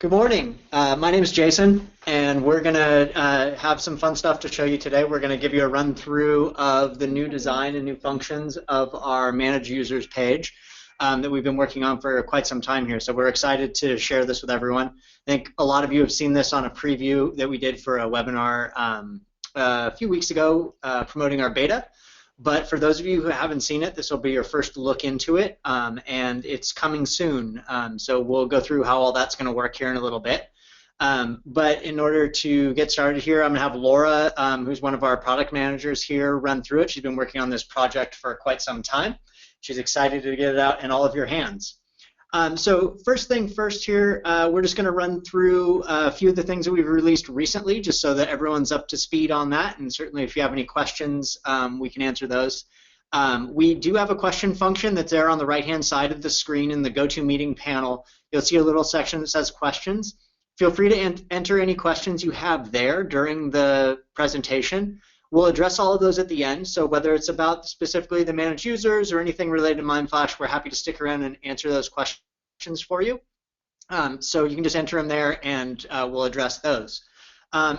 Good morning. My name is Jason, and we're going to have some fun stuff to show you today. We're going to give you a run through of the new design and new functions of our Manage Users page that we've been working on for quite some time here. So we're excited to share this with everyone. I think a lot of you have seen this on a preview that we did for a webinar a few weeks ago promoting our beta. But for those of you who haven't seen it, this will be your first look into it, and it's coming soon. So we'll go through how all that's going to work here in a little bit. But in order to get started here, I'm going to have Laura, who's one of our product managers here, run through it. She's been working on this project for quite some time. She's excited to get it out in all of your hands. So first thing first here, we're just going to run through a few of the things that we've released recently, just so that everyone's up to speed on that. And certainly if you have any questions, we can answer those. We do have a question function that's there on the right-hand side of the screen in the GoToMeeting panel. You'll see a little section that says questions. Feel free to enter any questions you have there during the presentation. We'll address all of those at the end, so whether it's about specifically the managed users or anything related to Mindflash, we're happy to stick around and answer those questions for you. So you can just enter them there and we'll address those.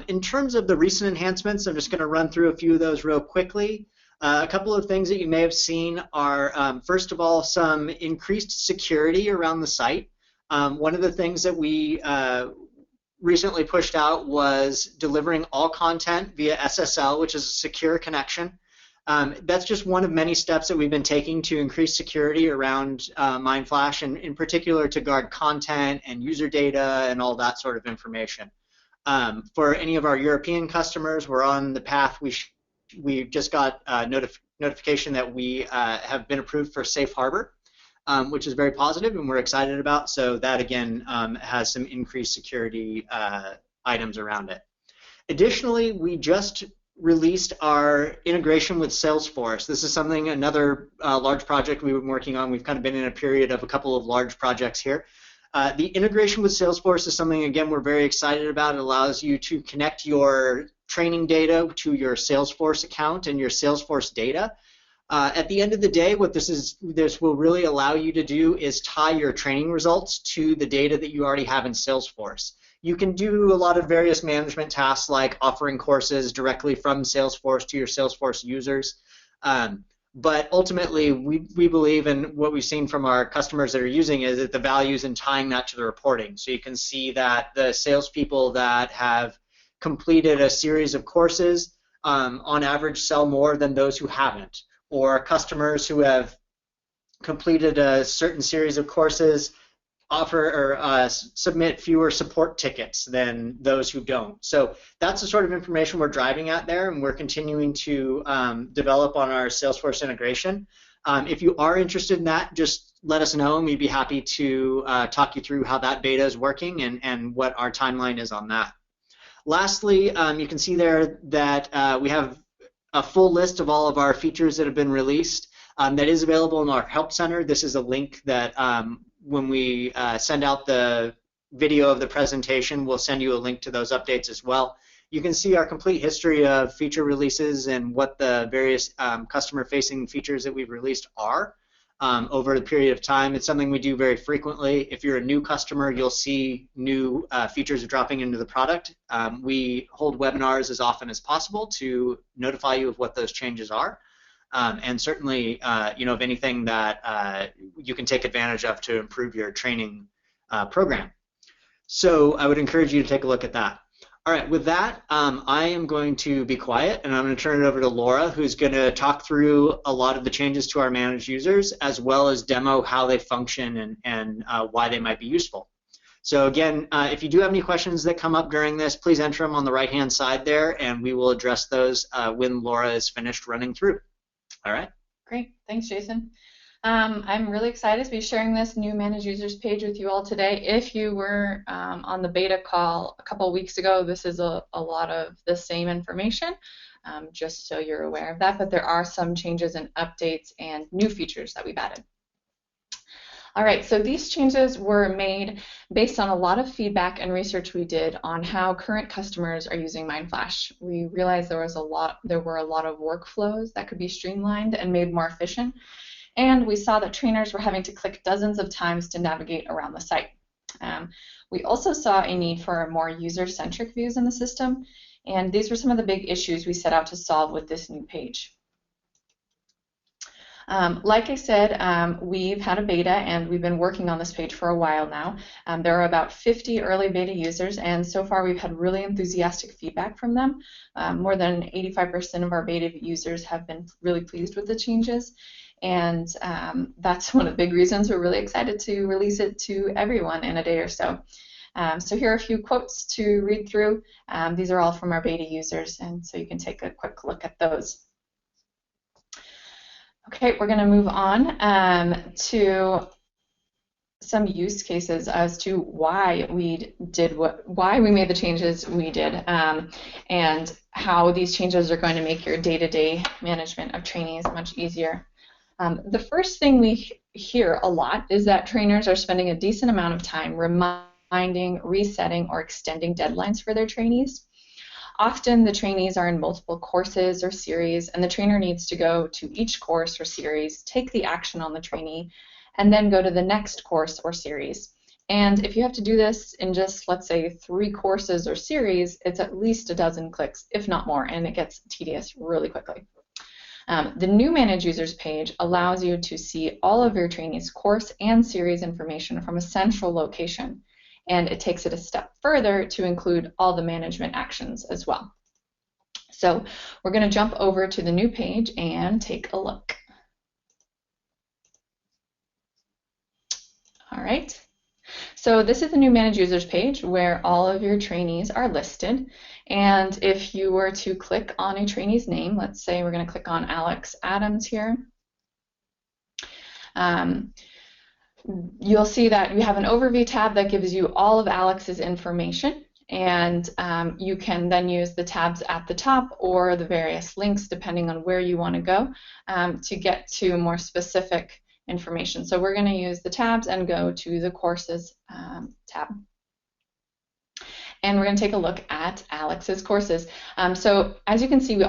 In terms of the recent enhancements, I'm just going to run through a few of those real quickly. A couple of things that you may have seen are, first of all, some increased security around the site. One of the things that we recently pushed out was delivering all content via SSL, which is a secure connection. That's just one of many steps that we've been taking to increase security around Mindflash, and in particular to guard content and user data and all that sort of information. For any of our European customers, we're on the path. We just got notification that we have been approved for Safe Harbor, which is very positive and we're excited about. So that, again, has some increased security items around it. Additionally, we just released our integration with Salesforce. This is something, another large project we've been working on. We've kind of been in a period of a couple of large projects here. The integration with Salesforce is something, again, we're very excited about. It allows you to connect your training data to your Salesforce account and your Salesforce data. At the end of the day, what this will really allow you to do is tie your training results to the data that you already have in Salesforce. You can do a lot of various management tasks like offering courses directly from Salesforce to your Salesforce users. But ultimately, we believe, and what we've seen from our customers that are using it, is that the value is in tying that to the reporting. So you can see that the salespeople that have completed a series of courses on average sell more than those who haven't. Or customers who have completed a certain series of courses offer or submit fewer support tickets than those who don't. So that's the sort of information we're driving at there, and we're continuing to develop on our Salesforce integration. If you are interested in that, just let us know, and we'd be happy to talk you through how that beta is working and what our timeline is on that. Lastly, you can see there that we have a full list of all of our features that have been released that is available in our Help Center. This is a link that when we send out the video of the presentation, we'll send you a link to those updates as well. You can see our complete history of feature releases and what the various customer-facing features that we've released are over the period of time. It's something we do very frequently. If you're a new customer, you'll see new features dropping into the product. We hold webinars as often as possible to notify you of what those changes are. And certainly, of anything that you can take advantage of to improve your training program. So I would encourage you to take a look at that. All right, with that, I am going to be quiet, and I'm going to turn it over to Laura, who's going to talk through a lot of the changes to our managed users, as well as demo how they function and why they might be useful. So again, if you do have any questions that come up during this, please enter them on the right-hand side there, and we will address those when Laura is finished running through. All right. Great. Thanks, Jason. I'm really excited to be sharing this new Manage Users page with you all today. If you were on the beta call a couple weeks ago, this is a lot of the same information, just so you're aware of that. But there are some changes and updates and new features that we've added. All right, so these changes were made based on a lot of feedback and research we did on how current customers are using Mindflash. We realized there were a lot of workflows that could be streamlined and made more efficient, and we saw that trainers were having to click dozens of times to navigate around the site. We also saw a need for more user-centric views in the system, and these were some of the big issues we set out to solve with this new page. Like I said, we've had a beta and we've been working on this page for a while now. There are about 50 early beta users, and so far we've had really enthusiastic feedback from them. More than 85% of our beta users have been really pleased with the changes, and that's one of the big reasons we're really excited to release it to everyone in a day or so. So here are a few quotes to read through. These are all from our beta users, and so you can take a quick look at those. Okay, we're going to move on to some use cases as to why we made the changes we did, and how these changes are going to make your day-to-day management of trainees much easier. The first thing we hear a lot is that trainers are spending a decent amount of time reminding, resetting, or extending deadlines for their trainees. Often the trainees are in multiple courses or series, and the trainer needs to go to each course or series, take the action on the trainee, and then go to the next course or series. And if you have to do this in just, let's say, 3 courses or series, it's at least a dozen clicks, if not more, and it gets tedious really quickly. The new Manage Users page allows you to see all of your trainees' course and series information from a central location. And it takes it a step further to include all the management actions as well. So we're going to jump over to the new page and take a look. All right. So this is the new Manage Users page where all of your trainees are listed. And if you were to click on a trainee's name, let's say we're going to click on Alex Adams here. You'll see that you have an overview tab that gives you all of Alex's information, and you can then use the tabs at the top or the various links depending on where you want to go to get to more specific information. So we're going to use the tabs and go to the Courses tab. And we're going to take a look at Alex's courses. So as you can see, we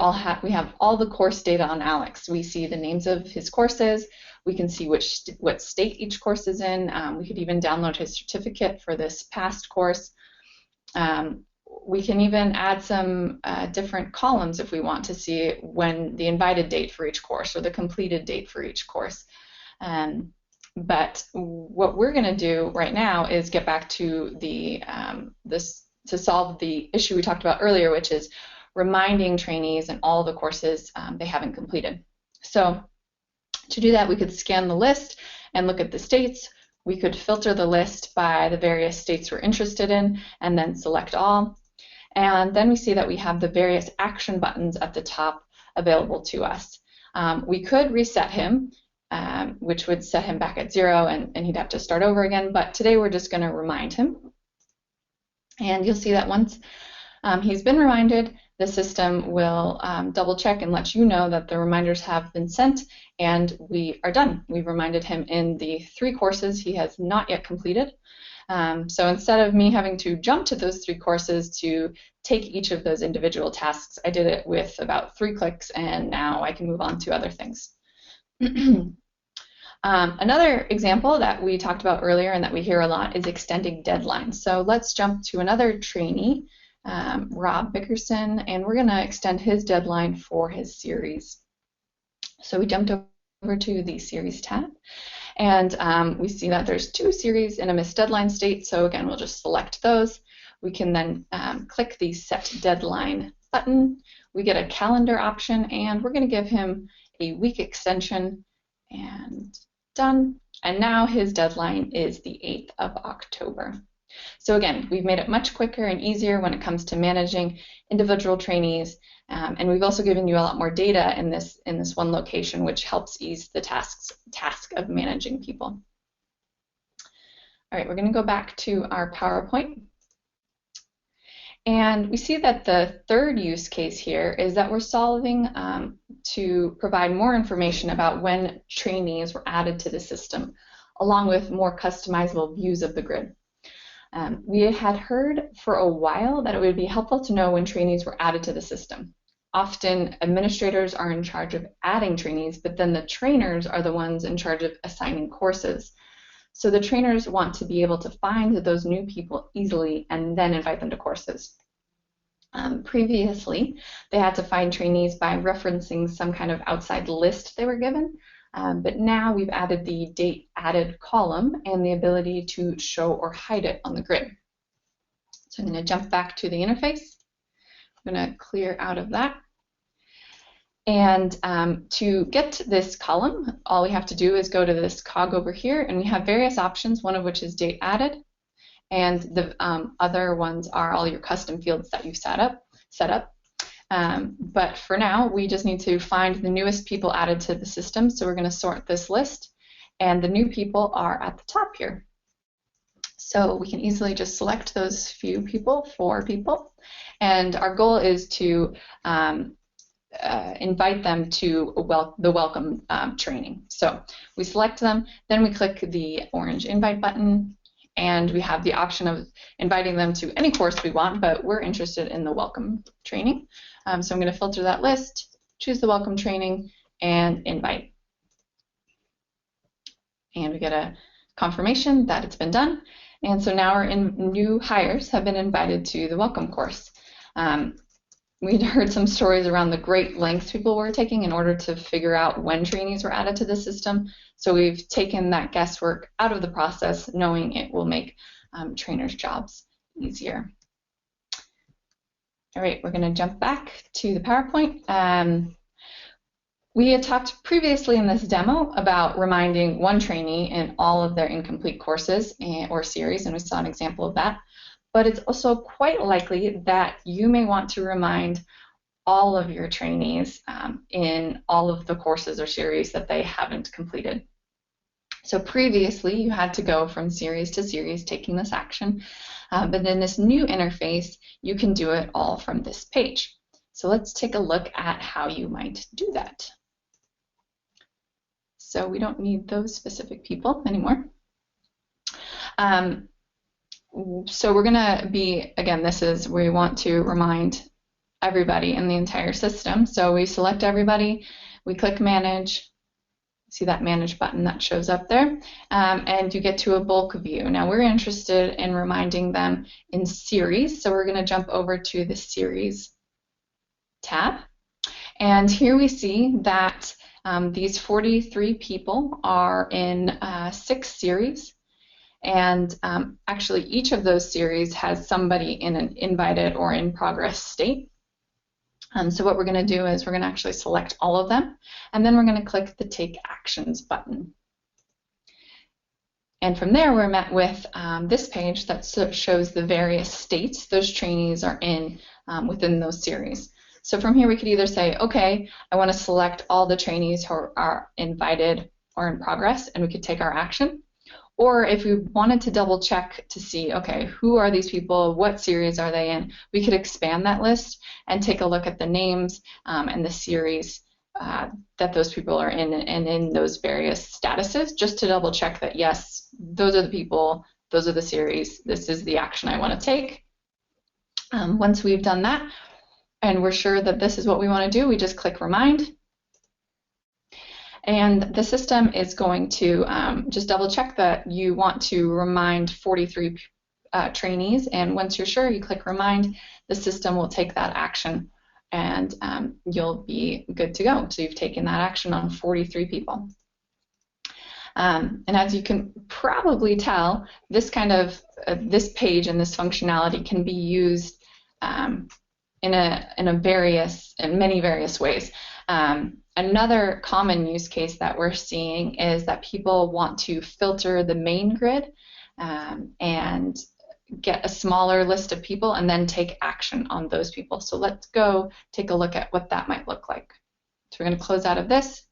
have all the course data on Alex. We see the names of his courses. We can see what state each course is in. We could even download his certificate for this past course. We can even add some different columns if we want to see when the invited date for each course or the completed date for each course. But what we're going to do right now is get back to to solve the issue we talked about earlier, which is reminding trainees and all the courses they haven't completed. So to do that, we could scan the list and look at the states. We could filter the list by the various states we're interested in and then select all. And then we see that we have the various action buttons at the top available to us. We could reset him, which would set him back at 0 and he'd have to start over again. But today we're just going to remind him. And you'll see that once he's been reminded, the system will double check and let you know that the reminders have been sent and we are done. We've reminded him in the 3 courses he has not yet completed. So instead of me having to jump to those 3 courses to take each of those individual tasks, I did it with about 3 clicks and now I can move on to other things. Another example that we talked about earlier and that we hear a lot is extending deadlines. So let's jump to another trainee, Rob Bickerson, and we're going to extend his deadline for his series. So we jumped over to the series tab, and we see that there's 2 series in a missed deadline state. So again, we'll just select those. We can then click the Set Deadline button. We get a calendar option, and we're going to give him a week extension, and done. And now his deadline is the 8th of October. So again, we've made it much quicker and easier when it comes to managing individual trainees, and we've also given you a lot more data in this one location, which helps ease the task of managing people. All right, we're going to go back to our PowerPoint. And we see that the third use case here is that we're solving to provide more information about when trainees were added to the system, along with more customizable views of the grid. We had heard for a while that it would be helpful to know when trainees were added to the system. Often administrators are in charge of adding trainees, but then the trainers are the ones in charge of assigning courses. So the trainers want to be able to find those new people easily and then invite them to courses. Previously, they had to find trainees by referencing some kind of outside list they were given, but now we've added the date added column and the ability to show or hide it on the grid. So I'm going to jump back to the interface. I'm going to clear out of that. And to get this column, all we have to do is go to this cog over here, and we have various options, one of which is date added, and the other ones are all your custom fields that you've set up. But for now, we just need to find the newest people added to the system, so we're going to sort this list, and the new people are at the top here. So we can easily just select those few people, 4 people, and our goal is to invite them to the welcome training. So we select them, then we click the orange invite button, and we have the option of inviting them to any course we want, but we're interested in the welcome training. So I'm going to filter that list, choose the welcome training, and invite. And we get a confirmation that it's been done. And so now our new hires have been invited to the welcome course. We'd heard some stories around the great lengths people were taking in order to figure out when trainees were added to the system. So we've taken that guesswork out of the process, knowing it will make trainers' jobs easier. All right, we're going to jump back to the PowerPoint. We had talked previously in this demo about reminding one trainee in all of their incomplete courses or series, and we saw an example of that. But it's also quite likely that you may want to remind all of your trainees in all of the courses or series that they haven't completed. So previously, you had to go from series to series taking this action, but in this new interface, you can do it all from this page. So let's take a look at how you might do that. So we don't need those specific people anymore. So we're going to be, again, we want to remind everybody in the entire system. So we select everybody, we click manage, see that manage button that shows up there, and you get to a bulk view. Now we're interested in reminding them in series, so we're going to jump over to the series tab. And here we see that these 43 people are in 6 series. And actually, each of those series has somebody in an invited or in progress state. So what we're going to do is we're going to actually select all of them, and then we're going to click the Take Actions button. And from there, we're met with this page that shows the various states those trainees are in within those series. So from here, we could either say, okay, I want to select all the trainees who are invited or in progress, and we could take our action. Or if we wanted to double check to see, okay, who are these people, what series are they in, we could expand that list and take a look at the names and the series that those people are in and in those various statuses, just to double check that, yes, those are the people, those are the series, this is the action I want to take. Once we've done that and we're sure that this is what we want to do, we just click Remind. And the system is going to just double check that you want to remind 43 trainees. And once you're sure, you click Remind, the system will take that action and you'll be good to go. So you've taken that action on 43 people. And as you can probably tell, this kind of this page and this functionality can be used in many various ways. Another common use case that we're seeing is that people want to filter the main grid and get a smaller list of people and then take action on those people. So let's go take a look at what that might look like. So we're going to close out of this.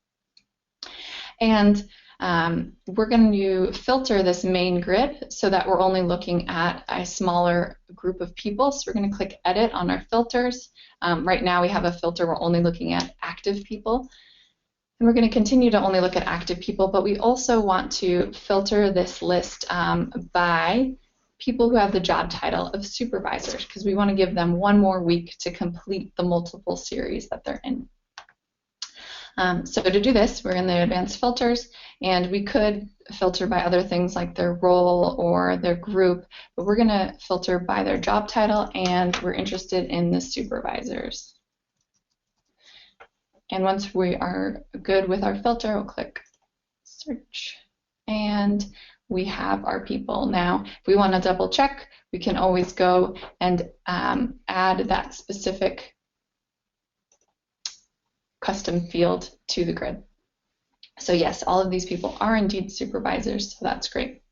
And we're going to filter this main grid so that we're only looking at a smaller group of people. So we're going to click Edit on our filters. Right now we have a filter, we're only looking at active people. And we're going to continue to only look at active people, but we also want to filter this list by people who have the job title of supervisors, because we want to give them one more week to complete the multiple series that they're in. So to do this, we're in the advanced filters, and we could filter by other things like their role or their group, but we're going to filter by their job title, and we're interested in the supervisors. And once we are good with our filter, we'll click search, and we have our people. Now, if we want to double check, we can always go and add that specific custom field to the grid. So yes, all of these people are indeed supervisors, so that's great.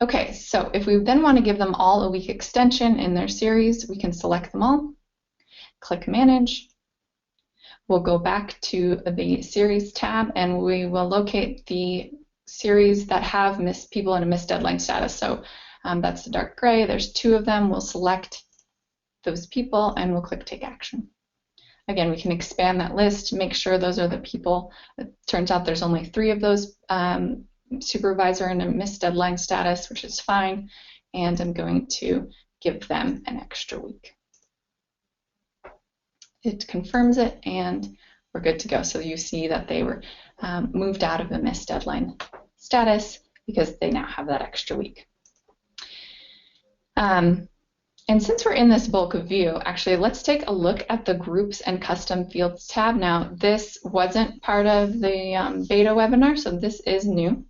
Okay, so if we then want to give them all a week extension in their series, we can select them all, click Manage. We'll go back to the Series tab, and we will locate the series that have people in a missed deadline status. So that's the dark gray. There's 2 of them. We'll select those people, and we'll click Take Action. Again, we can expand that list, make sure those are the people. It turns out there's only 3 of those supervisor in a missed deadline status, which is fine, and I'm going to give them an extra week. It confirms it, and we're good to go. So you see that they were moved out of the missed deadline status because they now have that extra week. And since we're in this bulk view, actually, let's take a look at the Groups and Custom Fields tab. Now, this wasn't part of the beta webinar, so this is new.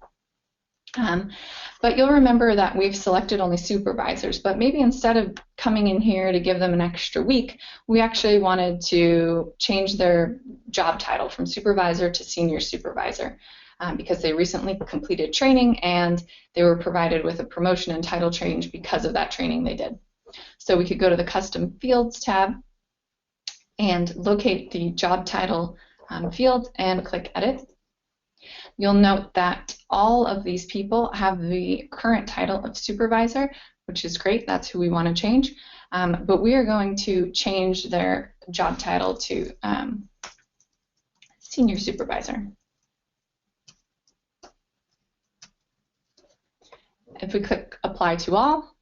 But you'll remember that we've selected only supervisors, but maybe instead of coming in here to give them an extra week, we actually wanted to change their job title from supervisor to senior supervisor because they recently completed training and they were provided with a promotion and title change because of that training they did. So we could go to the Custom Fields tab and locate the job title field and click Edit. You'll note that all of these people have the current title of supervisor, which is great. That's who we want to change. But we are going to change their job title to senior supervisor. If we click Apply to All,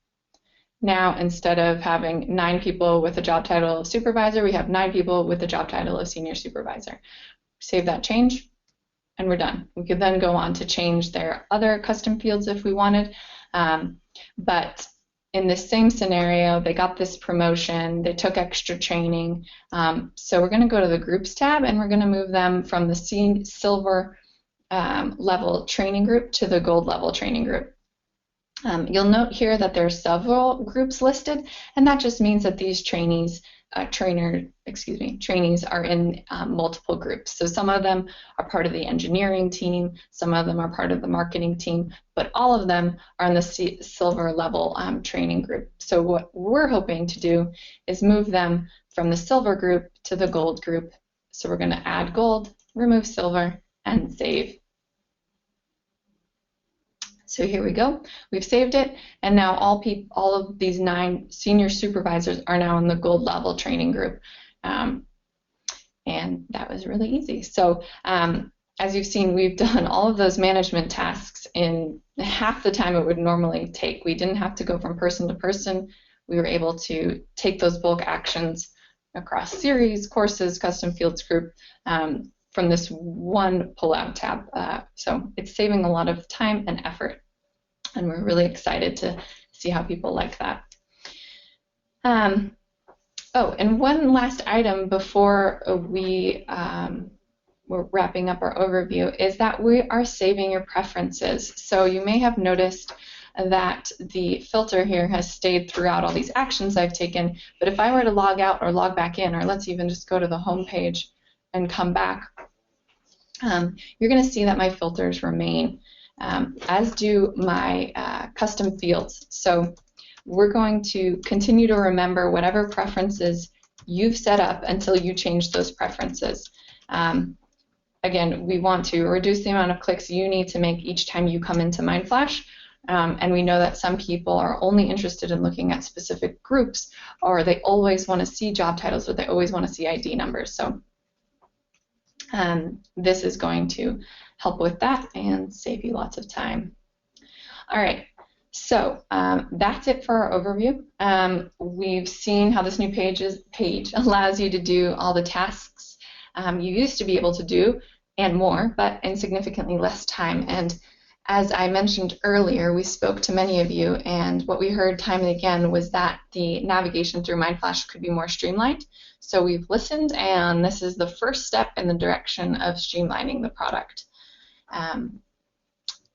now instead of having 9 people with the job title of supervisor, we have 9 people with the job title of senior supervisor. Save that change, and we're done. We could then go on to change their other custom fields if we wanted, but in this same scenario, they got this promotion, they took extra training, so we're going to go to the Groups tab, and we're going to move them from the silver level training group to the gold level training group. You'll note here that there are several groups listed, and that just means that these trainees are in multiple groups. So some of them are part of the engineering team, some of them are part of the marketing team, but all of them are in the silver level training group. So what we're hoping to do is move them from the silver group to the gold group. So we're going to add gold, remove silver, and save. So here we go. We've saved it, and now all of these 9 senior supervisors are now in the gold level training group, and that was really easy. So as you've seen, we've done all of those management tasks in half the time it would normally take. We didn't have to go from person to person. We were able to take those bulk actions across series, courses, custom fields group from this one pull-out tab. So it's saving a lot of time and effort, and we're really excited to see how people like that. Oh, and one last item before we're wrapping up our overview is that we are saving your preferences. So you may have noticed that the filter here has stayed throughout all these actions I've taken, but if I were to log out or log back in, or let's even just go to the home page and come back, you're going to see that my filters remain, as do my custom fields. So we're going to continue to remember whatever preferences you've set up until you change those preferences. Again, we want to reduce the amount of clicks you need to make each time you come into Mindflash. And we know that some people are only interested in looking at specific groups, or they always want to see job titles, or they always want to see ID numbers. So this is going to help with that and save you lots of time. All right, so that's it for our overview. We've seen how this new page allows you to do all the tasks you used to be able to do, and more, but in significantly less time. And as I mentioned earlier, we spoke to many of you, and what we heard time and again was that the navigation through Mindflash could be more streamlined. So we've listened, and this is the first step in the direction of streamlining the product.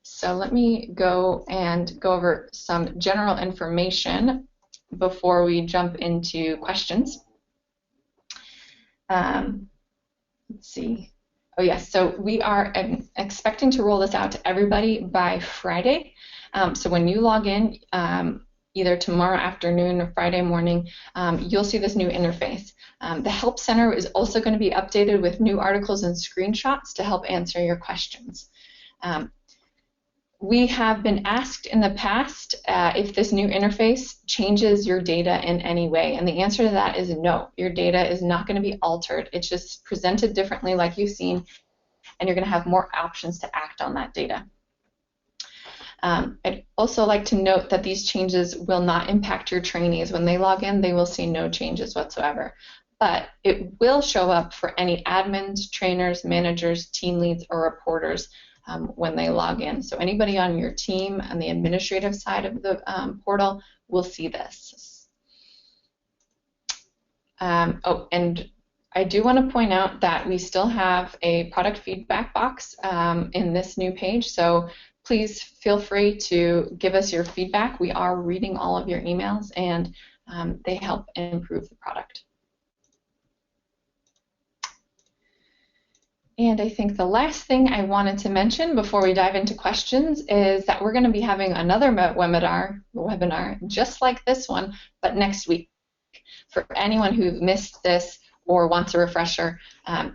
So let me go over some general information before we jump into questions. Let's see. Oh yes, so we are expecting to roll this out to everybody by Friday. So when you log in, either tomorrow afternoon or Friday morning, you'll see this new interface. The Help Center is also going to be updated with new articles and screenshots to help answer your questions. We have been asked in the past if this new interface changes your data in any way, and the answer to that is no. Your data is not going to be altered. It's just presented differently like you've seen, and you're going to have more options to act on that data. I'd also like to note that these changes will not impact your trainees. When they log in, they will see no changes whatsoever. But it will show up for any admins, trainers, managers, team leads, or reporters when they log in. So anybody on your team on the administrative side of the portal will see this. Oh, and I do want to point out that we still have a product feedback box in this new page, so please feel free to give us your feedback. We are reading all of your emails, and they help improve the product. And I think the last thing I wanted to mention before we dive into questions is that we're going to be having another webinar just like this one, but next week. For anyone who missed this or wants a refresher,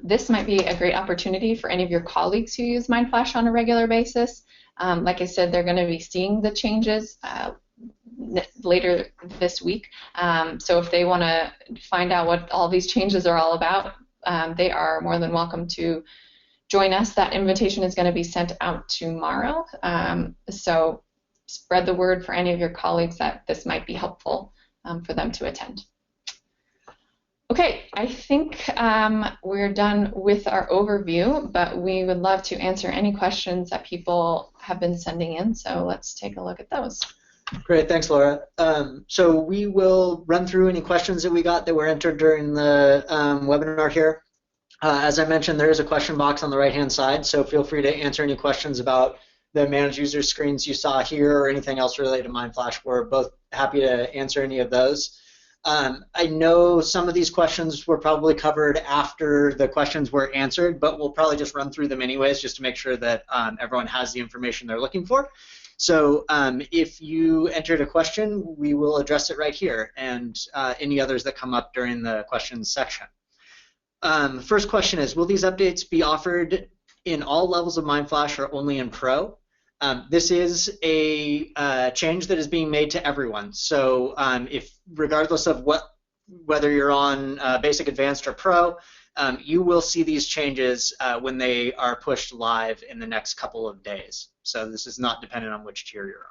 this might be a great opportunity for any of your colleagues who use Mindflash on a regular basis. Like I said, they're going to be seeing the changes later this week. So if they want to find out what all these changes are all about, they are more than welcome to join us. That invitation is going to be sent out tomorrow. So spread the word for any of your colleagues that this might be helpful for them to attend. Okay, I think we're done with our overview, but we would love to answer any questions that people have been sending in, so let's take a look at those. Great, thanks, Laura. So we will run through any questions that we got that were entered during the webinar here. As I mentioned, there is a question box on the right-hand side, so feel free to answer any questions about the managed user screens you saw here or anything else related to Mindflash. We're both happy to answer any of those. I know some of these questions were probably covered after the questions were answered, but we'll probably just run through them anyways just to make sure that everyone has the information they're looking for. So if you entered a question, we will address it right here, and any others that come up during the questions section. First question is, will these updates be offered in all levels of Mindflash or only in Pro? This is a change that is being made to everyone. So if regardless of whether you're on Basic, Advanced, or Pro, you will see these changes when they are pushed live in the next couple of days. So this is not dependent on which tier you're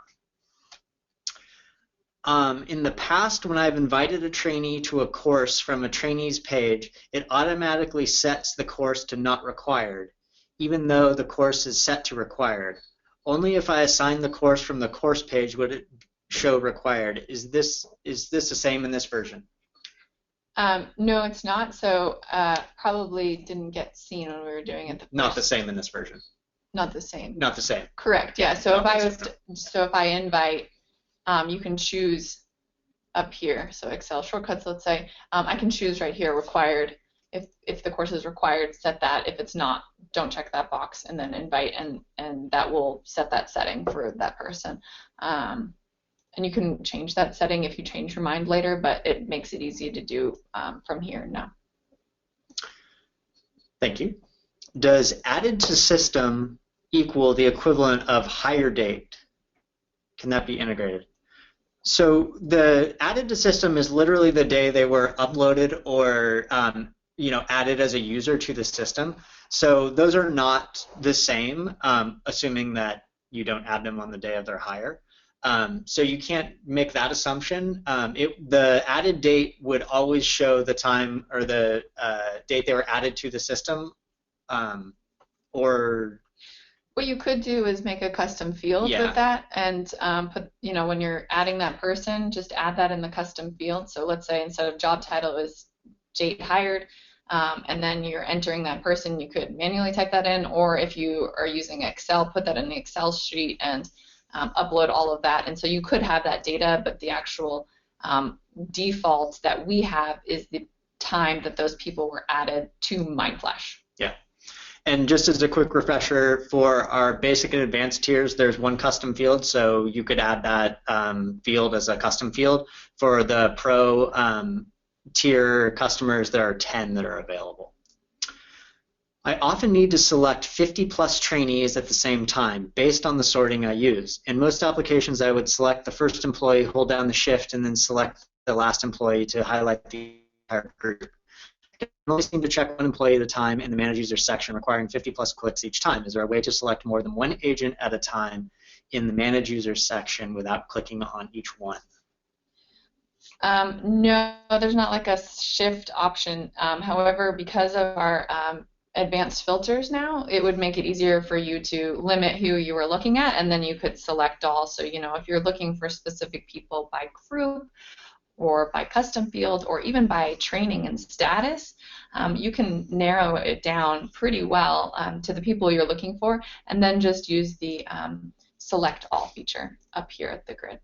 on. In the past, when I've invited a trainee to a course from a trainee's page, it automatically sets the course to not required, even though the course is set to required. Only if I assign the course from the course page would it show required. Is this the same in this version? No, it's not. So probably didn't get seen when we were doing it. Not the same in this version. Not the same. Not the same. Correct. Yeah. So if I invite, you can choose up here. So Excel shortcuts. Let's say I can choose right here required. If the course is required, set that. If it's not, don't check that box, and then invite, and that will set that setting for that person. And you can change that setting if you change your mind later, but it makes it easy to do from here now. Thank you. Does added to system equal the equivalent of hire date? Can that be integrated? So the added to system is literally the day they were uploaded or added as a user to the system. So those are not the same, assuming that you don't add them on the day of their hire. So you can't make that assumption. The added date would always show the time or the date they were added to the system, or what you could do is make a custom field yeah. with that and put, when you're adding that person, just add that in the custom field. So let's say instead of job title is date hired, and then you're entering that person, you could manually type that in, or if you are using Excel, put that in the Excel sheet and upload all of that. And so you could have that data, but the actual default that we have is the time that those people were added to Mindflash. Yeah. And just as a quick refresher, for our basic and advanced tiers, there's one custom field, so you could add that field as a custom field. For the pro tier customers, there are 10 that are available. I often need to select 50 plus trainees at the same time based on the sorting I use. In most applications, I would select the first employee, hold down the shift, and then select the last employee to highlight the entire group. I only seem to check one employee at a time in the Manage User section, requiring 50 plus clicks each time. Is there a way to select more than one agent at a time in the Manage User section without clicking on each one? No, there's not like a shift option. However, because of our advanced filters now, it would make it easier for you to limit who you were looking at, and then you could select all. So, if you're looking for specific people by group, or by custom field, or even by training and status, you can narrow it down pretty well to the people you're looking for, and then just use the select all feature up here at the grid.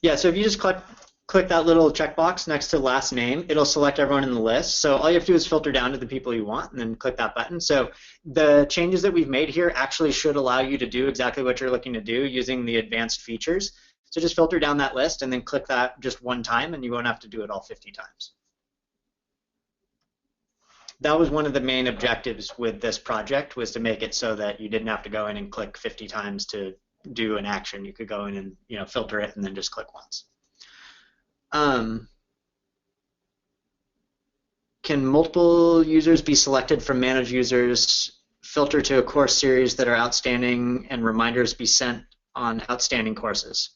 Yeah, so if you just click that little checkbox next to last name, it'll select everyone in the list. So all you have to do is filter down to the people you want and then click that button. So the changes that we've made here actually should allow you to do exactly what you're looking to do using the advanced features. So just filter down that list and then click that just one time, and you won't have to do it all 50 times. That was one of the main objectives with this project, was to make it so that you didn't have to go in and click 50 times to do an action. You could go in and filter it and then just click once. Can multiple users be selected from Manage Users, filter to a course series that are outstanding, and reminders be sent on outstanding courses?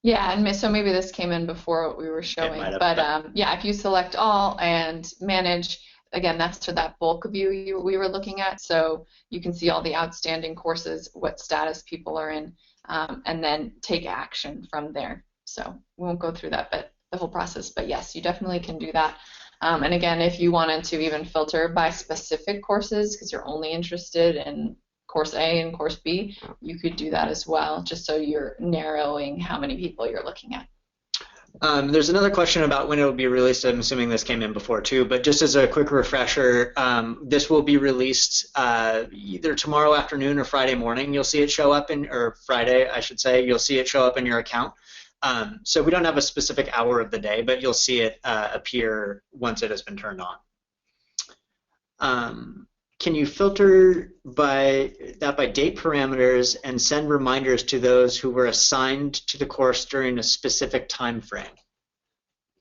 Yeah, and so maybe this came in before what we were showing, but yeah, if you select all and manage, again, that's to that bulk view we were looking at, so you can see all the outstanding courses, what status people are in, and then take action from there. So we won't go through that, but the whole process, but yes, you definitely can do that. And again, if you wanted to even filter by specific courses, because you're only interested in course A and course B, you could do that as well, just so you're narrowing how many people you're looking at. There's another question about when it will be released. I'm assuming this came in before too, but just as a quick refresher, this will be released either tomorrow afternoon or Friday morning. You'll see it show up or Friday, I should say, you'll see it show up in your account. So we don't have a specific hour of the day, but you'll see it appear once it has been turned on. Can you filter by date parameters and send reminders to those who were assigned to the course during a specific time frame?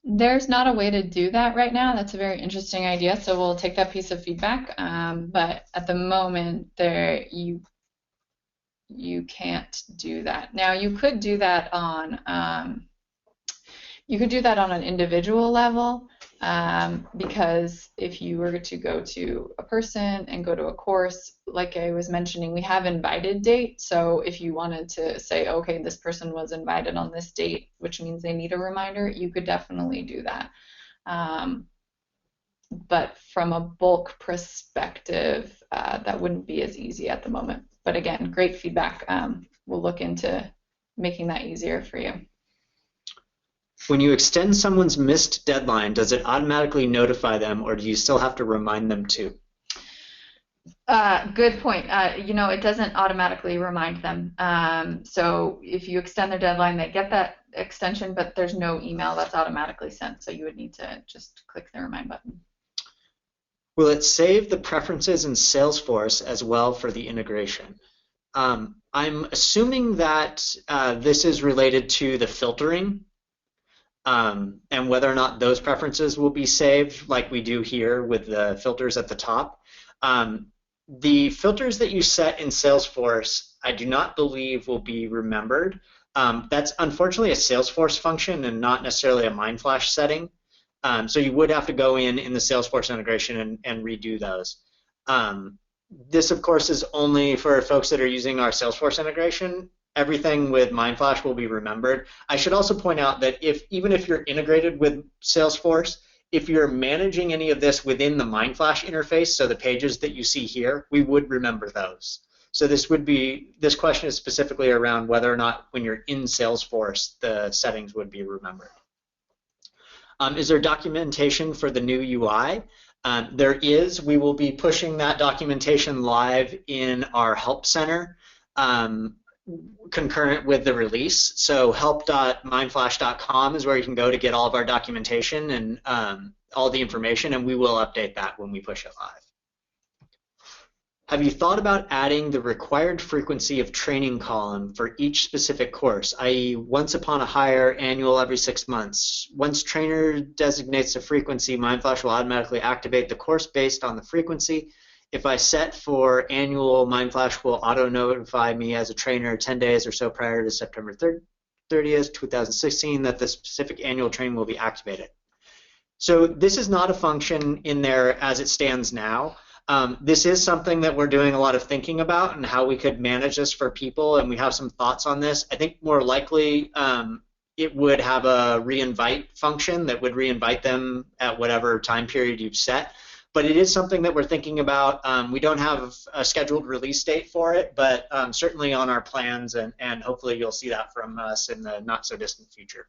There's not a way to do that right now. That's a very interesting idea, so we'll take that piece of feedback. But at the moment, you can't do that. Now, you could do that on an individual level. Because if you were to go to a person and go to a course, like I was mentioning, we have invited date. So if you wanted to say, okay, this person was invited on this date, which means they need a reminder, you could definitely do that. But from a bulk perspective, that wouldn't be as easy at the moment. But again, great feedback. We'll look into making that easier for you. When you extend someone's missed deadline, does it automatically notify them, or do you still have to remind them too? Good point. It doesn't automatically remind them. So if you extend their deadline, they get that extension, but there's no email that's automatically sent, so you would need to just click the remind button. Will it save the preferences in Salesforce as well for the integration? I'm assuming that this is related to the filtering. And whether or not those preferences will be saved like we do here with the filters at the top. The filters that you set in Salesforce, I do not believe will be remembered. That's unfortunately a Salesforce function and not necessarily a Mindflash setting. So you would have to go in the Salesforce integration and redo those. This, of course, is only for folks that are using our Salesforce integration. Everything with Mindflash will be remembered. I should also point out that even if you're integrated with Salesforce, if you're managing any of this within the Mindflash interface, so the pages that you see here, we would remember those. So this question is specifically around whether or not when you're in Salesforce, the settings would be remembered. Is there documentation for the new UI? There is. We will be pushing that documentation live in our help center concurrent with the release. So help.mindflash.com is where you can go to get all of our documentation and all the information, and we will update that when we push it live. Have you thought about adding the required frequency of training column for each specific course, i.e. once upon a hire, annual every 6 months? Once trainer designates the frequency, Mindflash will automatically activate the course based on the frequency. If I set for annual, Mindflash will auto-notify me as a trainer 10 days or so prior to September 30th, 2016 that the specific annual training will be activated. So this is not a function in there as it stands now. This is something that we're doing a lot of thinking about and how we could manage this for people, and we have some thoughts on this. I think more likely it would have a re-invite function that would re-invite them at whatever time period you've set. But it is something that we're thinking about. We don't have a scheduled release date for it, but certainly on our plans, and hopefully you'll see that from us in the not-so-distant future.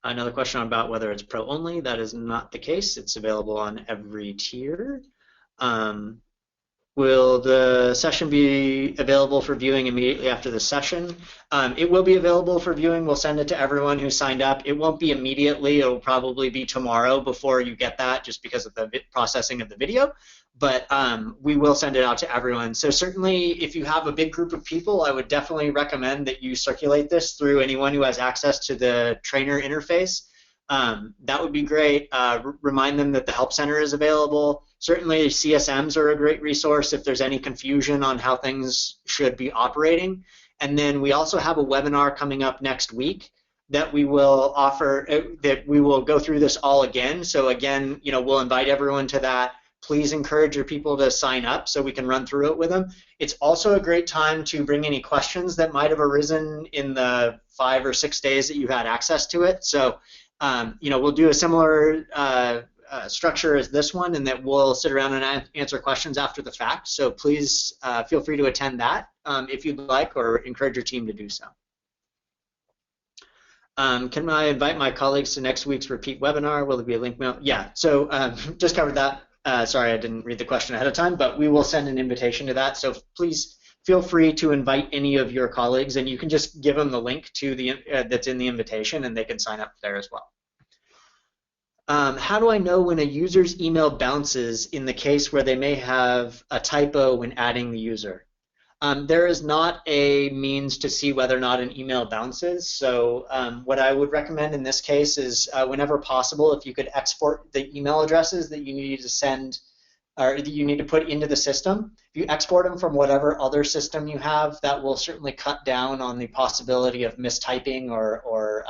Another question about whether it's Pro only. That is not the case. It's available on every tier. Will the session be available for viewing immediately after the session? It will be available for viewing. We'll send it to everyone who signed up. It won't be immediately. It'll probably be tomorrow before you get that, just because of the processing of the video. But we will send it out to everyone. So certainly, if you have a big group of people, I would definitely recommend that you circulate this through anyone who has access to the trainer interface. That would be great. Remind them that the Help Center is available. Certainly, CSMs are a great resource if there's any confusion on how things should be operating. And then we also have a webinar coming up next week that we will offer, that we will go through this all again. So again, we'll invite everyone to that. Please encourage your people to sign up so we can run through it with them. It's also a great time to bring any questions that might have arisen in the 5 or 6 days that you had access to it. So we'll do a similar structure as this one, and that we'll sit around and answer questions after the fact. So please feel free to attend that if you'd like, or encourage your team to do so. Can I invite my colleagues to next week's repeat webinar? Will there be a link mail? Yeah, so just covered that. Sorry, I didn't read the question ahead of time, but we will send an invitation to that. So please feel free to invite any of your colleagues, and you can just give them the link to the that's in the invitation, and they can sign up there as well. How do I know when a user's email bounces in the case where they may have a typo when adding the user? There is not a means to see whether or not an email bounces. So what I would recommend in this case is whenever possible, if you could export the email addresses that you need to send or that you need to put into the system. If you export them from whatever other system you have, that will certainly cut down on the possibility of mistyping or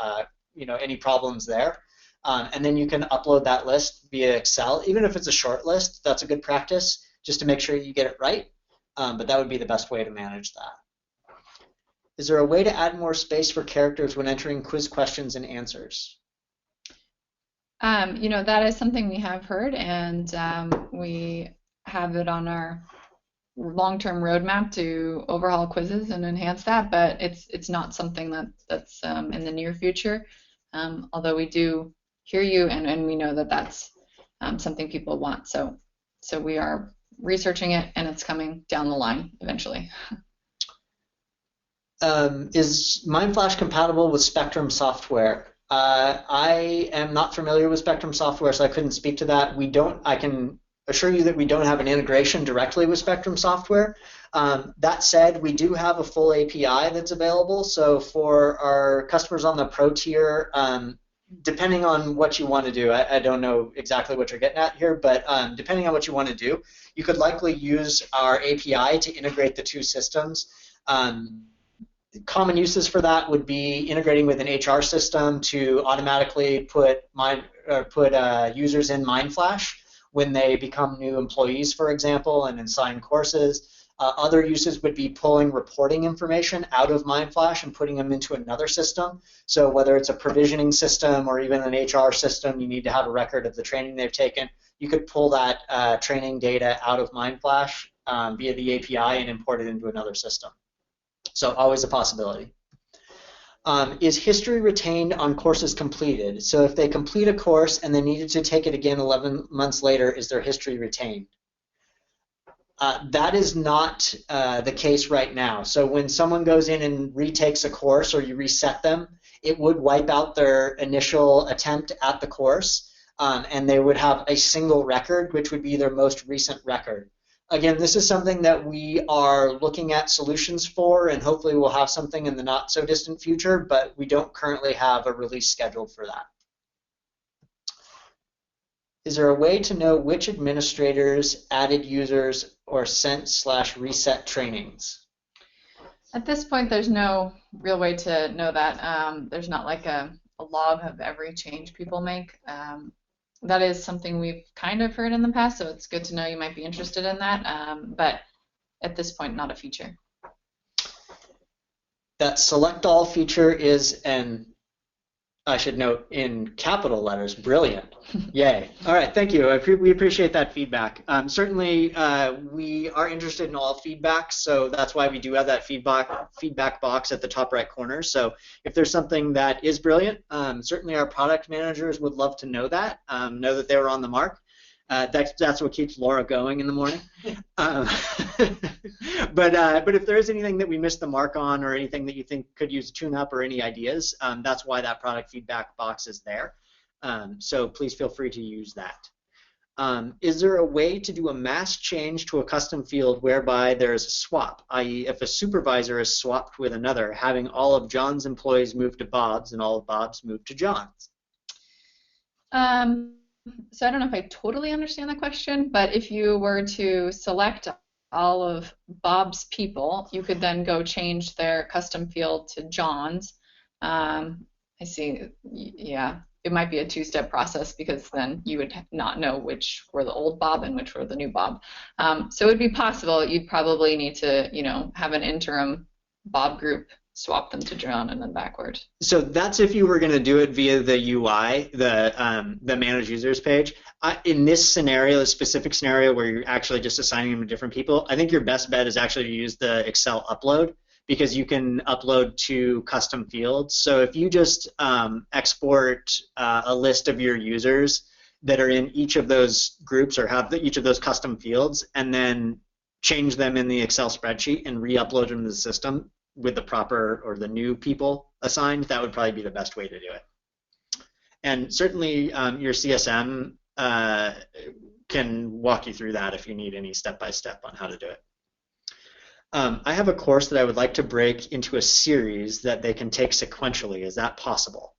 any problems there. And then you can upload that list via Excel. Even if it's a short list, that's a good practice just to make sure you get it right. But that would be the best way to manage that. Is there a way to add more space for characters when entering quiz questions and answers? That is something we have heard, and we have it on our long-term roadmap to overhaul quizzes and enhance that, but it's not something that's in the near future, although we do hear you, and we know that that's something people want. So we are researching it, and it's coming down the line eventually. Is Mindflash compatible with Spectrum software? I am not familiar with Spectrum software, so I couldn't speak to that. I can assure you that we don't have an integration directly with Spectrum software. That said, we do have a full API that's available. So for our customers on the Pro tier, depending on what you want to do, I don't know exactly what you're getting at here, but depending on what you want to do, you could likely use our API to integrate the two systems. Common uses for that would be integrating with an HR system to automatically put users in Mindflash when they become new employees, for example, and assign courses. Other uses would be pulling reporting information out of Mindflash and putting them into another system. So whether it's a provisioning system or even an HR system, you need to have a record of the training they've taken. You could pull that training data out of Mindflash via the API and import it into another system. So always a possibility. Is history retained on courses completed? So if they complete a course and they needed to take it again 11 months later, is their history retained? That is not the case right now. So when someone goes in and retakes a course or you reset them, it would wipe out their initial attempt at the course, and they would have a single record, which would be their most recent record. Again, this is something that we are looking at solutions for, and hopefully we'll have something in the not so distant future, but we don't currently have a release scheduled for that. Is there a way to know which administrators added users or sent/reset trainings? At this point, there's no real way to know that. There's not like a log of every change people make. That is something we've kind of heard in the past, so it's good to know you might be interested in that, but at this point, not a feature. That select all feature is an, I should note, in capital letters, brilliant. Yay. All right, thank you. We appreciate that feedback. Certainly, we are interested in all feedback, so that's why we do have that feedback box at the top right corner. So if there's something that is brilliant, certainly our product managers would love to know that they were on the mark. That's what keeps Laura going in the morning. But if there is anything that we missed the mark on or anything that you think could use tune-up or any ideas, that's why that product feedback box is there. So please feel free to use that. Is there a way to do a mass change to a custom field whereby there is a swap, i.e. if a supervisor is swapped with another, having all of John's employees move to Bob's and all of Bob's move to John's? So I don't know if I totally understand the question, but if you were to select all of Bob's people, you could then go change their custom field to John's. I see, yeah, it might be a two-step process because then you would not know which were the old Bob and which were the new Bob. So it would be possible. You'd probably need to, have an interim Bob group swap them to John and then backward. So that's if you were going to do it via the UI, the manage users page. In this scenario, the specific scenario where you're actually just assigning them to different people, I think your best bet is actually to use the Excel upload because you can upload to custom fields. So if you just export a list of your users that are in each of those groups or have each of those custom fields and then change them in the Excel spreadsheet and re-upload them to the system, with the proper or the new people assigned, that would probably be the best way to do it. And certainly your CSM can walk you through that if you need any step-by-step on how to do it. I have a course that I would like to break into a series that they can take sequentially. Is that possible?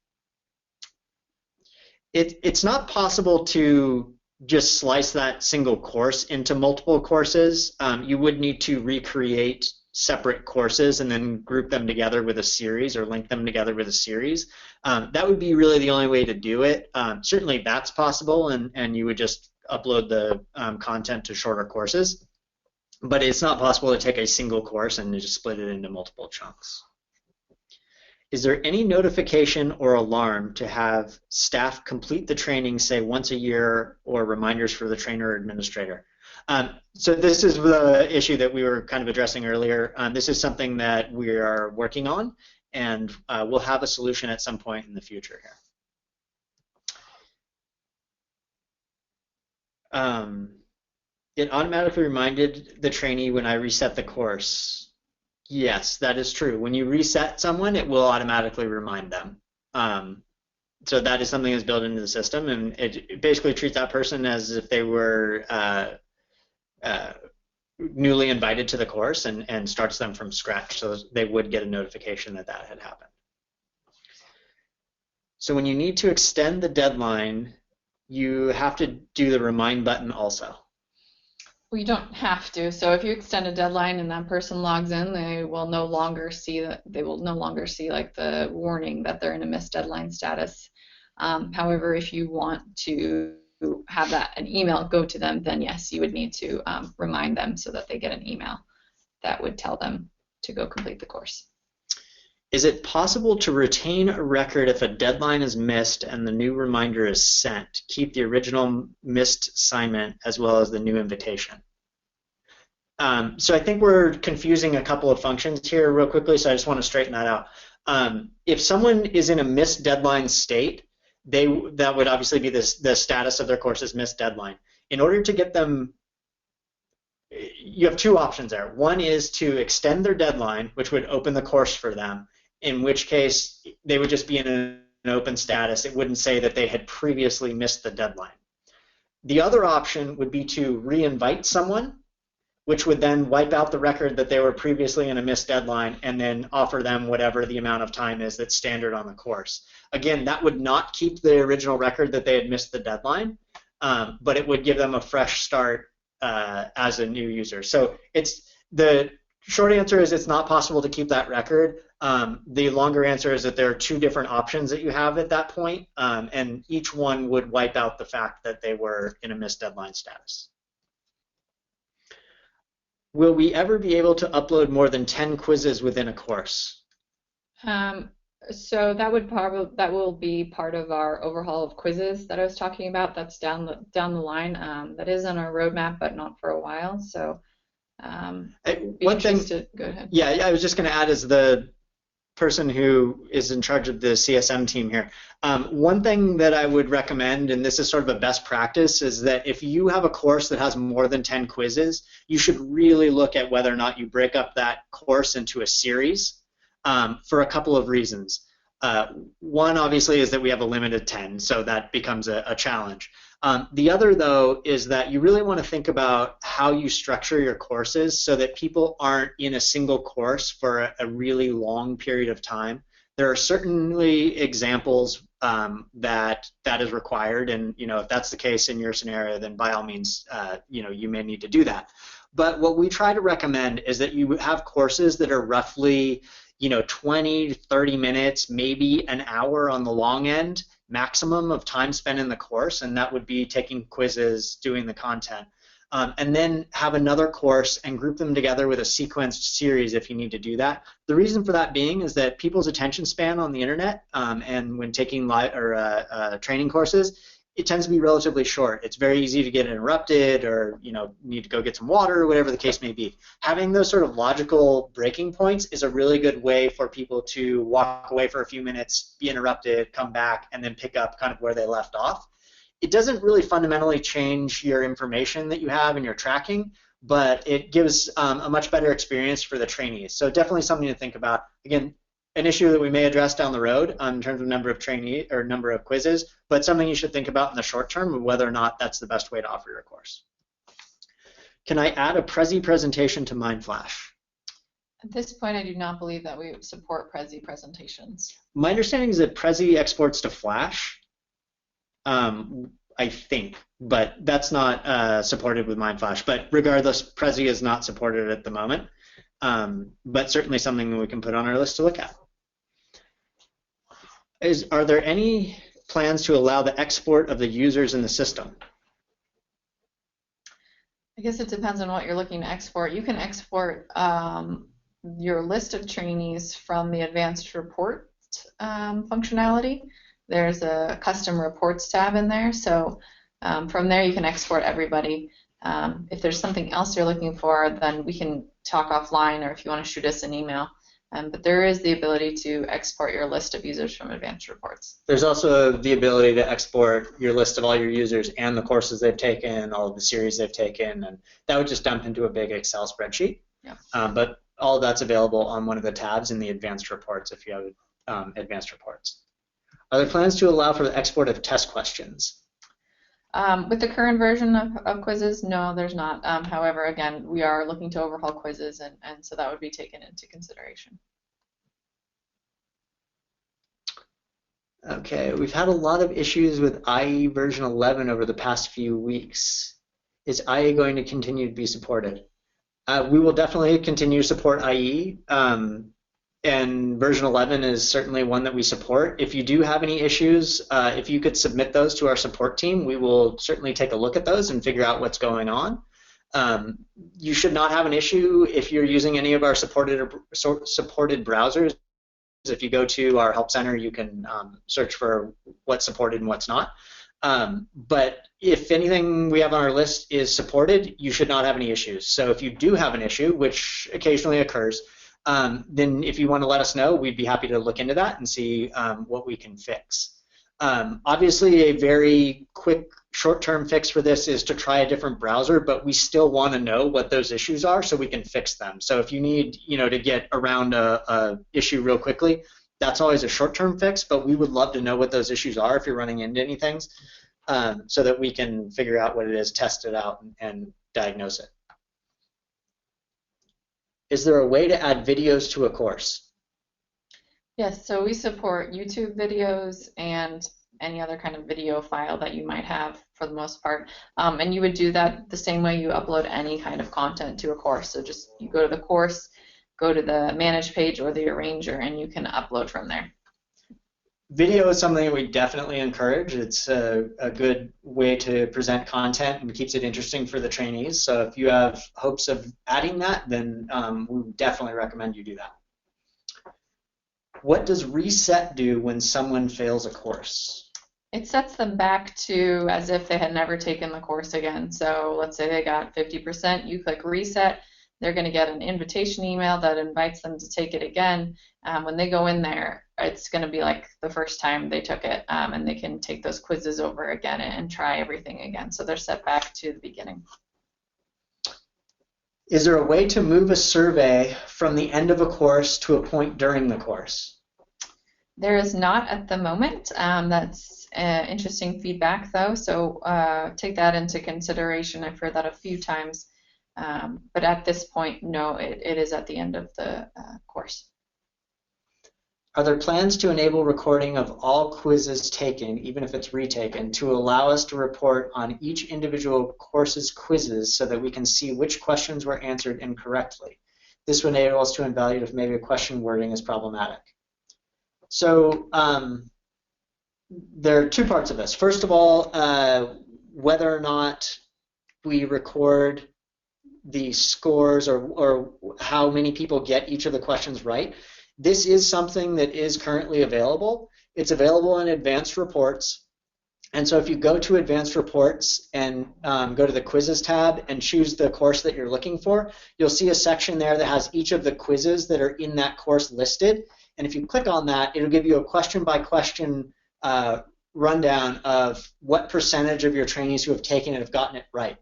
It's not possible to just slice that single course into multiple courses. You would need to recreate separate courses and then group them together with a series or link them together with a series. That would be really the only way to do it. Certainly that's possible, and you would just upload the content to shorter courses, but it's not possible to take a single course and just split it into multiple chunks. Is there any notification or alarm to have staff complete the training, say once a year, or reminders for the trainer or administrator? So this is the issue that we were kind of addressing earlier. This is something that we are working on, and we'll have a solution at some point in the future here. It automatically reminded the trainee when I reset the course. Yes, that is true. When you reset someone, it will automatically remind them. So that is something that's built into the system, and it basically treats that person as if they were newly invited to the course and starts them from scratch, so they would get a notification that that had happened. So when you need to extend the deadline, you have to do the remind button also. Well, you don't have to. So if you extend a deadline and that person logs in, they will no longer see that they will no longer see like the warning that they're in a missed deadline status. However, if you want to have that an email go to them, then yes, you would need to remind them so that they get an email that would tell them to go complete the course. Is it possible to retain a record if a deadline is missed and the new reminder is sent? Keep the original missed assignment as well as the new invitation. So I think we're confusing a couple of functions here real quickly, so I just want to straighten that out. If someone is in a missed deadline state, that would obviously be the status of their course is missed deadline. In order to get them, you have two options there. One is to extend their deadline, which would open the course for them, in which case they would just be in an open status. It wouldn't say that they had previously missed the deadline. The other option would be to re-invite someone, which would then wipe out the record that they were previously in a missed deadline and then offer them whatever the amount of time is that's standard on the course. Again, that would not keep the original record that they had missed the deadline, but it would give them a fresh start as a new user. So the short answer is it's not possible to keep that record. The longer answer is that there are two different options that you have at that point, and each one would wipe out the fact that they were in a missed deadline status. Will we ever be able to upload more than 10 quizzes within a course? So that will be part of our overhaul of quizzes that I was talking about. That's down the line. That is on our roadmap, but not for a while. So one thing. Go ahead. Yeah, I was just going to add as the person who is in charge of the CSM team here. One thing that I would recommend, and this is sort of a best practice, is that if you have a course that has more than 10 quizzes, you should really look at whether or not you break up that course into a series for a couple of reasons. One, obviously, is that we have a limited 10, so that becomes a challenge. The other, though, is that you really want to think about how you structure your courses so that people aren't in a single course for a really long period of time. There are certainly examples that is required, and if that's the case in your scenario, then by all means, you may need to do that. But what we try to recommend is that you have courses that are roughly 20, 30 minutes, maybe an hour on the long end, maximum of time spent in the course, and that would be taking quizzes, doing the content. And then have another course and group them together with a sequenced series if you need to do that. The reason for that being is that people's attention span on the internet and when taking training courses, it tends to be relatively short. It's very easy to get interrupted or need to go get some water or whatever the case may be. Having those sort of logical breaking points is a really good way for people to walk away for a few minutes, be interrupted, come back, and then pick up kind of where they left off. It doesn't really fundamentally change your information that you have in your tracking, but it gives a much better experience for the trainees. So definitely something to think about. Again, an issue that we may address down the road in terms of number of trainees or number of quizzes, but something you should think about in the short term of whether or not that's the best way to offer your course. Can I add a Prezi presentation to Mindflash? At this point, I do not believe that we support Prezi presentations. My understanding is that Prezi exports to Flash, I think, but that's not supported with Mindflash. But regardless, Prezi is not supported at the moment, but certainly something that we can put on our list to look at. Are there any plans to allow the export of the users in the system? I guess it depends on what you're looking to export. You can export your list of trainees from the advanced report functionality. There's a custom reports tab in there, so from there you can export everybody. If there's something else you're looking for, then we can talk offline, or if you want to shoot us an email. But there is the ability to export your list of users from advanced reports. There's also the ability to export your list of all your users and the courses they've taken, all of the series they've taken, and that would just dump into a big Excel spreadsheet. Yeah. But all of that's available on one of the tabs in the advanced reports if you have advanced reports. Are there plans to allow for the export of test questions? With the current version of quizzes, no, there's not. However, again, we are looking to overhaul quizzes, and so that would be taken into consideration. Okay, we've had a lot of issues with IE version 11 over the past few weeks. Is IA going to continue to be supported? We will definitely continue to support IE, and version 11 is certainly one that we support. If you do have any issues, if you could submit those to our support team, we will certainly take a look at those and figure out what's going on. You should not have an issue if you're using any of our supported browsers. If you go to our help center, you can search for what's supported and what's not. But if anything we have on our list is supported, you should not have any issues. So if you do have an issue, which occasionally occurs, then if you want to let us know, we'd be happy to look into that and see what we can fix. Obviously, a very quick short-term fix for this is to try a different browser, but we still want to know what those issues are so we can fix them. So if you need, to get around a issue real quickly, that's always a short-term fix, but we would love to know what those issues are if you're running into anything, so that we can figure out what it is, test it out, and diagnose it. Is there a way to add videos to a course? Yes, so we support YouTube videos and any other kind of video file that you might have for the most part. And you would do that the same way you upload any kind of content to a course. So just you go to the course, go to the manage page or the arranger, and you can upload from there. Video is something that we definitely encourage. It's a good way to present content and keeps it interesting for the trainees. So if you have hopes of adding that, then we would definitely recommend you do that. What does reset do when someone fails a course? It sets them back to as if they had never taken the course again. So let's say they got 50%, you click reset, they're going to get an invitation email that invites them to take it again. When they go in there, it's going to be like the first time they took it, and they can take those quizzes over again and try everything again. So they're set back to the beginning. Is there a way to move a survey from the end of a course to a point during the course? There is not at the moment. That's interesting feedback, though, so take that into consideration. I've heard that a few times, but at this point, no, it is at the end of the course. Are there plans to enable recording of all quizzes taken, even if it's retaken, to allow us to report on each individual course's quizzes so that we can see which questions were answered incorrectly? This would enable us to evaluate if maybe a question wording is problematic. So there are two parts of this. First of all, whether or not we record the scores or how many people get each of the questions right. This is something that is currently available. It's available in advanced reports. And so if you go to advanced reports and go to the quizzes tab and choose the course that you're looking for, you'll see a section there that has each of the quizzes that are in that course listed. And if you click on that, it'll give you a question by question rundown of what percentage of your trainees who have taken it have gotten it right.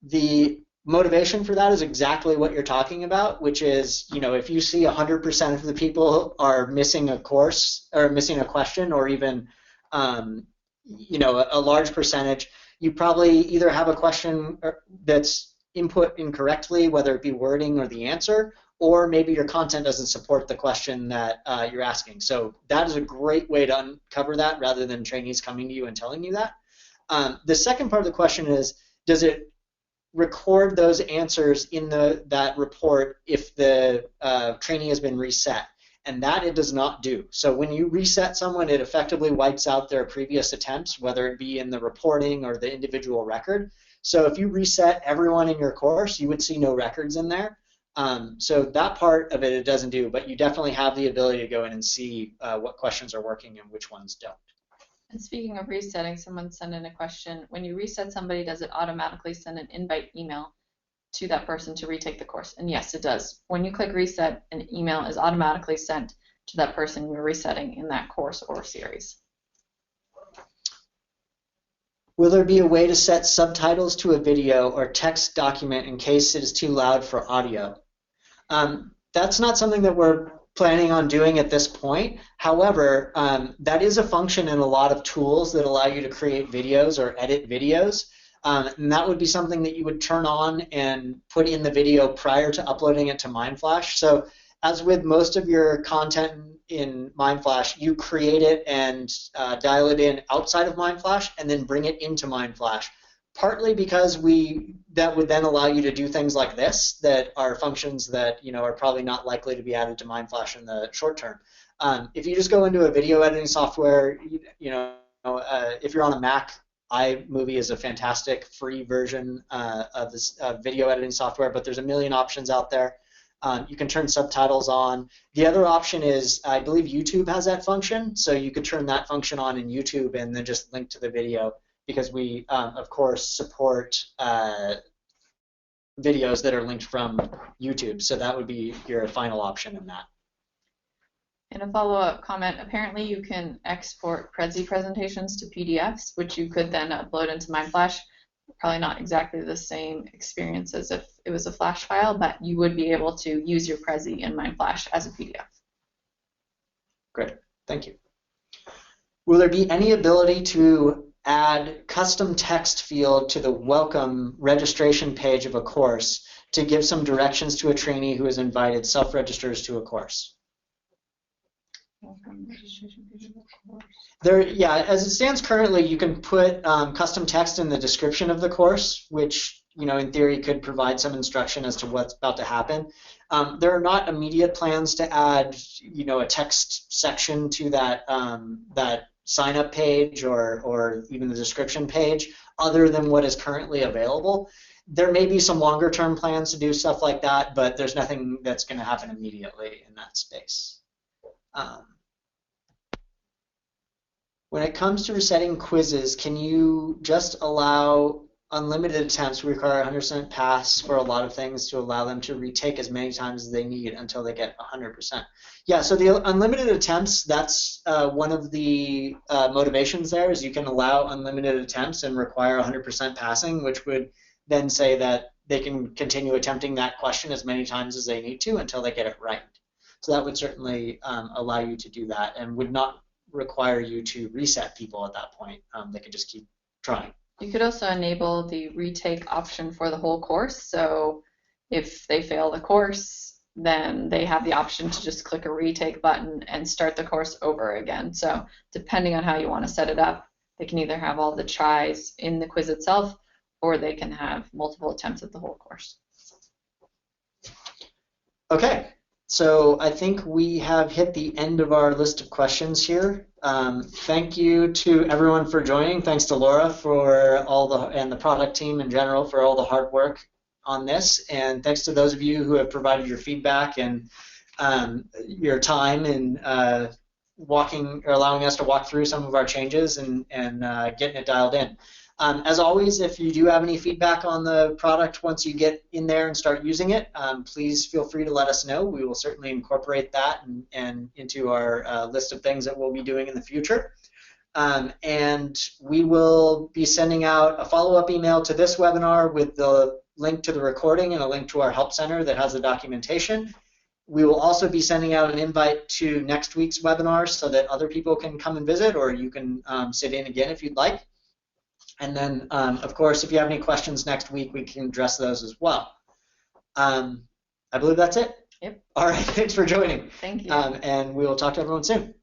The motivation for that is exactly what you're talking about, which is, if you see 100% of the people are missing a course or missing a question, or even, a large percentage, you probably either have a question that's input incorrectly, whether it be wording or the answer, or maybe your content doesn't support the question that you're asking. So that is a great way to uncover that rather than trainees coming to you and telling you that. The second part of the question is, does it record those answers in that report if the trainee has been reset? And that it does not do. So when you reset someone, it effectively wipes out their previous attempts, whether it be in the reporting or the individual record. So if you reset everyone in your course, you would see no records in there. So that part of it doesn't do, but you definitely have the ability to go in and see what questions are working and which ones don't. And speaking of resetting, someone sent in a question. When you reset somebody, does it automatically send an invite email to that person to retake the course? And yes, it does. When you click reset, an email is automatically sent to that person you're resetting in that course or series. Will there be a way to set subtitles to a video or text document in case it is too loud for audio? That's not something that we're planning on doing at this point. However, that is a function in a lot of tools that allow you to create videos or edit videos. And that would be something that you would turn on and put in the video prior to uploading it to Mindflash. So as with most of your content in Mindflash, you create it and dial it in outside of Mindflash and then bring it into Mindflash. partly because that would then allow you to do things like this that are functions that are probably not likely to be added to Mindflash in the short term. If you just go into a video editing software, if you're on a Mac, iMovie is a fantastic free version of this video editing software, but there's a million options out there. You can turn subtitles on. The other option is, I believe YouTube has that function, so you could turn that function on in YouTube and then just link to the video, because we, of course, support videos that are linked from YouTube, so that would be your final option in that. And a follow-up comment, apparently you can export Prezi presentations to PDFs, which you could then upload into Mindflash. Probably not exactly the same experience as if it was a Flash file, but you would be able to use your Prezi in Mindflash as a PDF. Great, thank you. Will there be any ability to add custom text field to the welcome registration page of a course to give some directions to a trainee who is invited self-registers to a course? Yeah, as it stands currently, you can put custom text in the description of the course, which in theory could provide some instruction as to what's about to happen. There are not immediate plans to add a text section to that that sign-up page or even the description page, other than what is currently available. There may be some longer-term plans to do stuff like that, but there's nothing that's going to happen immediately in that space. When it comes to resetting quizzes, can you just allow unlimited attempts? We require 100% pass for a lot of things to allow them to retake as many times as they need until they get 100%. Yeah, so the unlimited attempts, that's one of the motivations there, is you can allow unlimited attempts and require 100% passing, which would then say that they can continue attempting that question as many times as they need to until they get it right. So that would certainly allow you to do that and would not require you to reset people at that point. They could just keep trying. You could also enable the retake option for the whole course. So if they fail the course, then they have the option to just click a retake button and start the course over again. So depending on how you want to set it up, they can either have all the tries in the quiz itself, or they can have multiple attempts at the whole course. Okay. So I think we have hit the end of our list of questions here. Thank you to everyone for joining. Thanks to Laura for and the product team in general for all the hard work on this. And thanks to those of you who have provided your feedback and your time in allowing us to walk through some of our changes and getting it dialed in. As always, if you do have any feedback on the product once you get in there and start using it, please feel free to let us know. We will certainly incorporate that and into our list of things that we'll be doing in the future. And we will be sending out a follow-up email to this webinar with the link to the recording and a link to our help center that has the documentation. We will also be sending out an invite to next week's webinar so that other people can come and visit, or you can sit in again if you'd like. And then, of course, if you have any questions next week, we can address those as well. I believe that's it. Yep. All right, thanks for joining. Thank you. And we will talk to everyone soon.